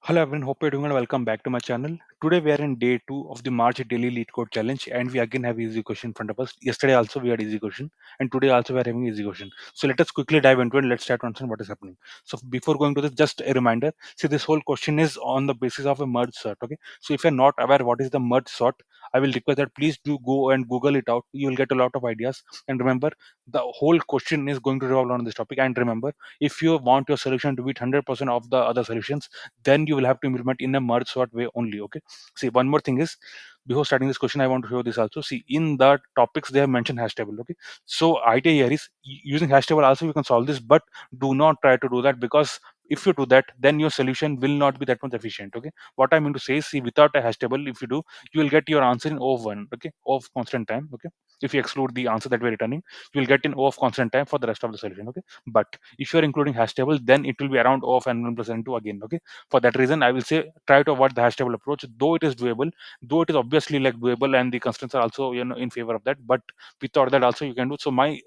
Hello everyone, hope you're doing well. Welcome back to my channel. Today we are in day 2 of the March daily LeetCode challenge and we again have easy question in front of us. Yesterday also we had easy question and today also we are having easy question. So let us quickly dive into it. Let's start to understand what is happening. So before going to this, just a reminder. See, this whole question is on the basis of a merge sort. Okay. So if you're not aware what is the merge sort, I will request that please do go and Google it out. You will get a lot of ideas. And remember, the whole question is going to revolve around this topic. And remember, if you want your solution to beat 100% of the other solutions, then you will have to implement in a merge sort way only. Okay. See, one more thing is, before starting this question I want to show this also. See, in the topics they have mentioned hash table. Okay, so idea here is using hash table also you can solve this, but do not try to do that, because if you do that then your solution will not be that much efficient. Okay, what I mean to say is, see, without a hash table, if you do, you will get your answer in O of 1. Okay, O of constant time. Okay, if you exclude the answer that we're returning, you will get in O of constant time for the rest of the solution. Okay, but if you're including hash table, then it will be around O of n1 plus n2 again. Okay, for that reason I will say try to avoid the hash table approach, though it is doable, though it is obviously like doable and the constraints are also in favor of that, but without that also you can do. So my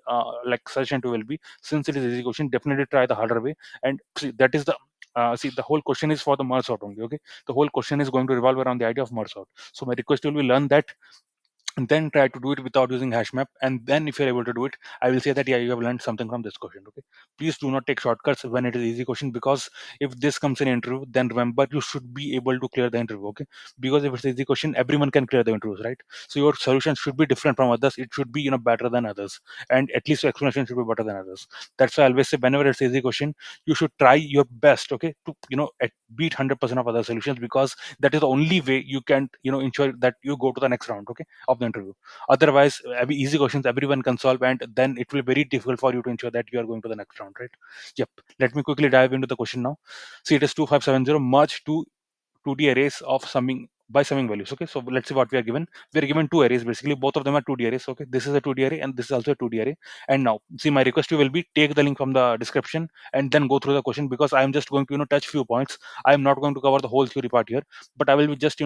like suggestion to will be, since it is easy question, definitely try the harder way. And see, that is the see, the whole question is for the merge sort only. Okay, the whole question is going to revolve around the idea of merge sort. So my request will be, learn that and then try to do it without using hash map, and then if you're able to do it, I will say that yeah, you have learned something from this question. Okay, please do not take shortcuts when it is easy question, because if this comes in interview, then remember you should be able to clear the interview. Okay, because if it's easy question, everyone can clear the interviews, right? So your solution should be different from others. It should be better than others, and at least your explanation should be better than others. That's why I always say, whenever it's easy question, you should try your best, okay, to beat 100% of other solutions, because that is the only way you can ensure that you go to the next round, okay, of the interview. Otherwise, every easy questions everyone can solve, and then it will be very difficult for you to ensure that you are going to the next round, right? Yep. Let me quickly dive into the question now. See, it is 2570, merge two 2D arrays of summing by summing values. Okay, so let's see what we are given. We are given two arrays, basically both of them are 2D arrays. Okay, this is a 2D array and this is also a 2D array. And now see, my request to you will be, take the link from the description and then go through the question, because I am just going to touch few points. I am not going to cover the whole theory part here, but I will be just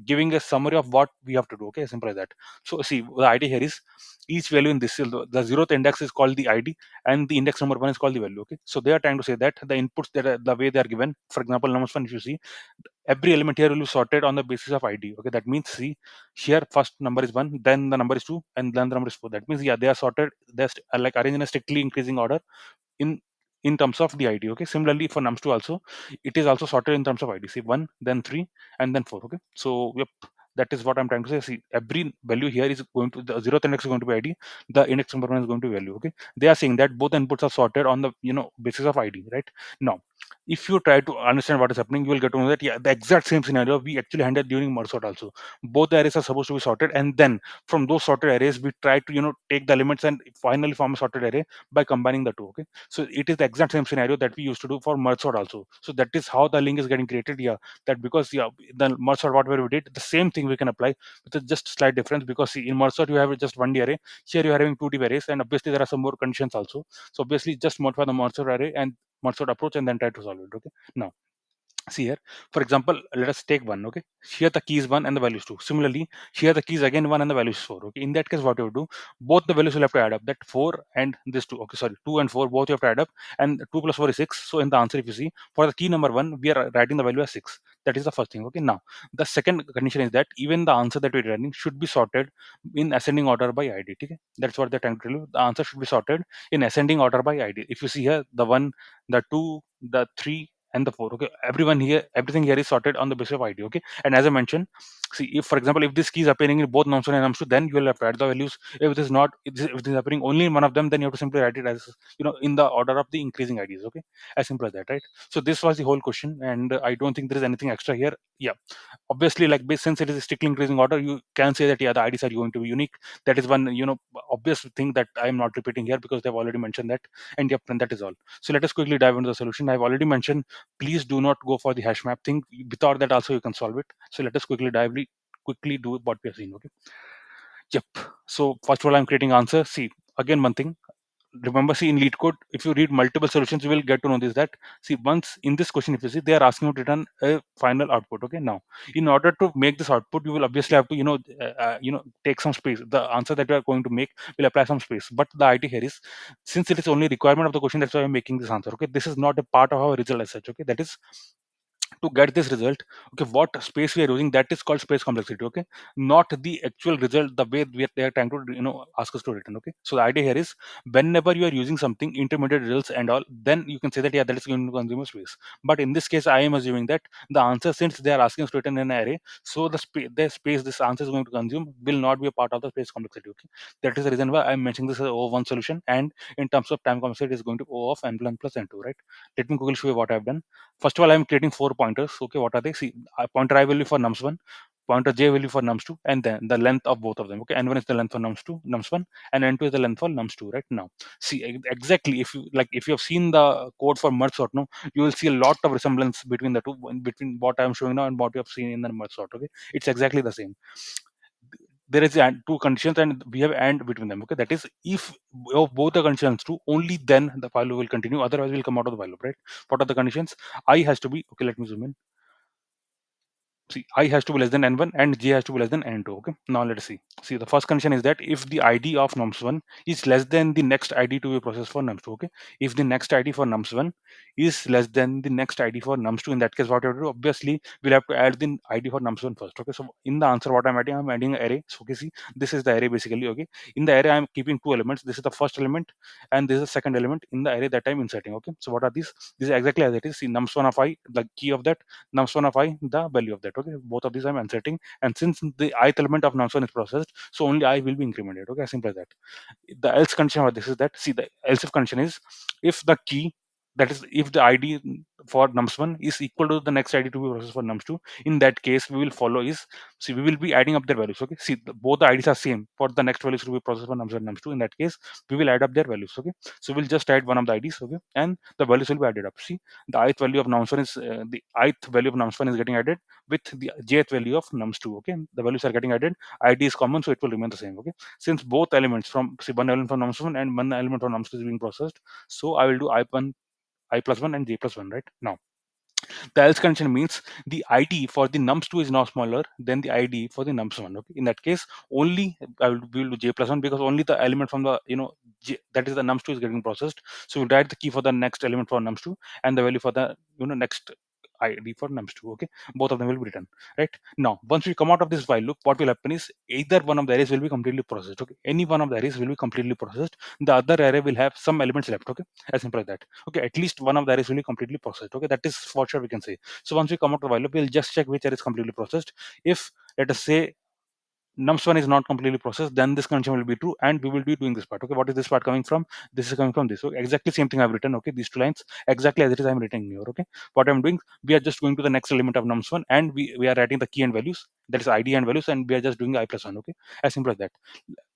giving a summary of what we have to do. Okay, simple as that. So see, the idea here is, each value in this, the zeroth index is called the ID and the index number 1 is called the value. Okay, so they are trying to say that the inputs that are, the way they are given, for example number 1, if you see, every element here will be sorted on the basis of ID. Okay, that means, see, here first number is 1, then the number is 2, and then the number is 4. That means, yeah, they are sorted, like arranged in a strictly increasing order in in terms of the ID. Okay, similarly for nums2 also, it is also sorted in terms of ID. See, 1, then 3, and then 4. Okay, so yep, that is what I'm trying to say. See, every value here is going to, the zeroth index is going to be ID, the index number 1 is going to be value. Okay, they are saying that both inputs are sorted on the basis of ID, right? Now, if you try to understand what is happening, you will get to know that, yeah, the exact same scenario we actually handled during merge sort also. Both the arrays are supposed to be sorted, and then from those sorted arrays we try to take the elements and finally form a sorted array by combining the two. Okay, so it is the exact same scenario that we used to do for merge sort also. So that is how the link is getting created. Yeah, that because, yeah, the merge sort whatever we did, the same thing we can apply with a just slight difference, because see, in merge sort you have just 1D array, here you are having 2D arrays, and obviously there are some more conditions also. So obviously just modify the merge sort array and merge sort approach and then try to solve it. Okay, now see here, for example, let us take 1. Okay, here the key is 1 and the value is 2. Similarly, here the key is again 1 and the value is 4. Okay, in that case what you do, both the values will have to add up, that 4 and this 2. Okay, sorry, 2 and 4 both you have to add up, and 2 plus 4 is 6. So in the answer, if you see, for the key number 1 we are writing the value as 6. That is the first thing. Okay, now the second condition is that even the answer that we're writing should be sorted in ascending order by ID. Okay, that's what they're trying to tell you. The answer should be sorted in ascending order by ID. If you see here, the 1, the 2, the 3 and the 4. Okay, everyone here, everything here is sorted on the basis of ID. Okay, and as I mentioned, see, if for example, if this key is appearing in both nums1 and nums2, then you will have to add the values. If it is not, if it is appearing only in one of them, then you have to simply write it as in the order of the increasing IDs. Okay, as simple as that, right? So this was the whole question, and I don't think there is anything extra here. Yeah, obviously, like, since it is a strictly increasing order, you can say that, yeah, the IDs are going to be unique. That is one obvious thing that I am not repeating here, because they've already mentioned that. And yep, and that is all. So let us quickly dive into the solution. I've already mentioned, please do not go for the hash map thing. Without that also you can solve it. So let us quickly do what we have seen. Okay, yep. So first of all, I'm creating answer. See, again, one thing, remember, see, in LeetCode, if you read multiple solutions, you will get to know this, that, see, once in this question, if you see, they are asking you to return a final output. Okay, now in order to make this output, you will obviously have to take some space. The answer that you are going to make will apply some space, but the idea here is, since it is only requirement of the question, that's why I'm making this answer. Okay, this is not a part of our result as such. Okay, that is to get this result, okay, what space we are using, that is called space complexity, okay, not the actual result the way they are trying to ask us to return, okay. So the idea here is, whenever you are using something intermediate results and all, then you can say that yeah, that is going to consume a space. But in this case I am assuming that the answer, since they are asking us to return an array, so the space this answer is going to consume will not be a part of the space complexity, okay. That is the reason why I'm mentioning this as O1 solution, and in terms of time complexity it is going to O of n1 plus n2, right. Let me quickly show you what I've done. First of all, I'm creating 4 pointers. Okay, what are they? See, pointer I value for nums1, pointer j value for nums2, and then the length of both of them. Okay, n1 is the length for nums2, nums1, and n2 is the length for nums2. Right now, see exactly, if you have seen the code for merge sort, no, you will see a lot of resemblance between the two, between what I'm showing now and what you have seen in the merge sort. Okay, it's exactly the same. There is two conditions and we have and between them, okay. That is, if of both the conditions true, only then the while loop will continue, otherwise we'll come out of the while loop, right. What are the conditions? I has to be, okay, let me zoom in. See, I has to be less than n1 and j has to be less than n2. Okay. Now let's see. See, the first condition is that if the ID of nums1 is less than the next ID to be processed for nums2. Okay. If the next ID for nums1 is less than the next ID for nums2, in that case, what we have to do? Obviously, we'll have to add the ID for nums1 first. Okay. So in the answer, what I'm adding an array. So okay, see, this is the array basically. Okay. In the array, I'm keeping two elements. This is the first element, and this is the second element in the array that I'm inserting. Okay. So what are these? This is exactly as it is. See, nums1 of I, the key of that, nums1 of I, the value of that. Okay, both of these I'm inserting, and since the ith element of nums1 is processed, so only I will be incremented. Okay, as simple as that. The else condition of this is that, see, the else if condition is, if the key, that is if the ID for nums1 is equal to the next ID to be processed for nums2, in that case we will follow is, see, we will be adding up their values. Okay, see, both the IDs are same for the next values to be processed for nums1 and nums2. In that case, we will add up their values. Okay, so we'll just add one of the IDs. Okay, and the values will be added up. See, the ith value of nums1 is the ith value of nums1 is getting added with the jth value of nums2. Okay, the values are getting added, ID is common, so it will remain the same. Okay, since both elements from, see, one element from nums1 and one element from nums2 is being processed, so I will do I plus 1 and j plus 1. Right now, the else condition means the ID for the nums2 is now smaller than the ID for the nums1. Okay, in that case, only we will do j plus 1, because only the element from the that is the nums2 is getting processed. So we'll write the key for the next element for nums2 and the value for the next ID for nums2. Okay, both of them will be written. Right now, once we come out of this while loop, what will happen is either one of the arrays will be completely processed. Okay, any one of the arrays will be completely processed. The other array will have some elements left. Okay, as simple as that. Okay, at least one of the arrays will be completely processed. Okay, that is for sure we can say. So once we come out of the while loop, we'll just check which array is completely processed. If, let us say, nums1 is not completely processed, then this condition will be true, and we will be doing this part. Okay, what is this part coming from? This is coming from this. So exactly same thing I've written. Okay, these two lines exactly as it is I'm writing here. Okay, what I'm doing, we are just going to the next element of nums1, and we are writing the key and values, that is ID and values, and we are just doing I plus 1. Okay, as simple as that.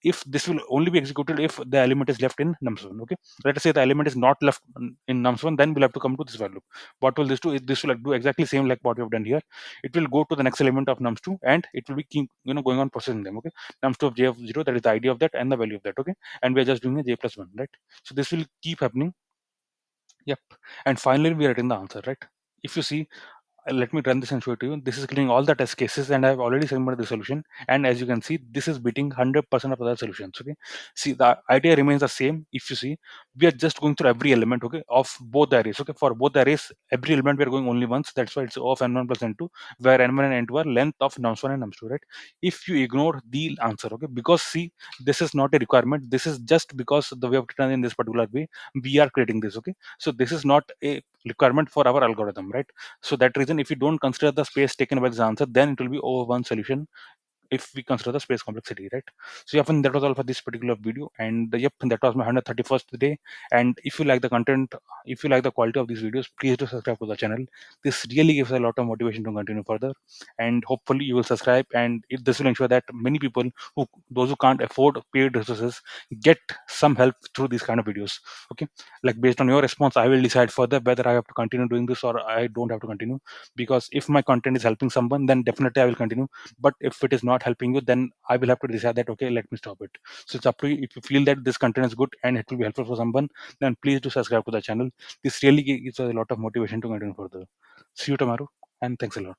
If this will only be executed if the element is left in nums1. Okay, let us say the element is not left in nums1, then we'll have to come to this while loop. What will this do? This will do exactly same like what we have done here. It will go to the next element of nums2, and it will be keep, going on processing them. Okay, nums2 of j of 0, that is the ID of that and the value of that. Okay, and we are just doing a j plus 1, right? So this will keep happening. Yep. And finally we are getting the answer, right? If you see, let me run this and show it to you. This is clearing all the test cases, and I've already submitted the solution. And as you can see, this is beating 100% of other solutions. Okay, see, the idea remains the same. If you see, we are just going through every element, okay, of both the arrays. Okay, for both the arrays, every element we are going only once. That's why it's O of n1 plus n2, where n1 and n2 are length of nums1 and nums2, right? If you ignore the answer, okay, because see, this is not a requirement. This is just because the way of written in this particular way, we are creating this. Okay, so this is not a requirement for our algorithm, right? So that reason, if you don't consider the space taken by this answer, then it will be over one solution if we consider the space complexity, right? So yeah, that was all for this particular video, and yep, that was my 131st day. And if you like the content, if you like the quality of these videos, please do subscribe to the channel. This really gives a lot of motivation to continue further, and hopefully you will subscribe, and this will ensure that many people, those who can't afford paid resources, get some help through these kind of videos. Okay, like based on your response, I will decide further whether I have to continue doing this or I don't have to continue. Because if my content is helping someone, then definitely I will continue. But if it is not helping you, then I will have to decide that, okay, let me stop it. So it's up to you. If you feel that this content is good and it will be helpful for someone, then please do subscribe to the channel. This really gives us a lot of motivation to continue further. See you tomorrow, and thanks a lot.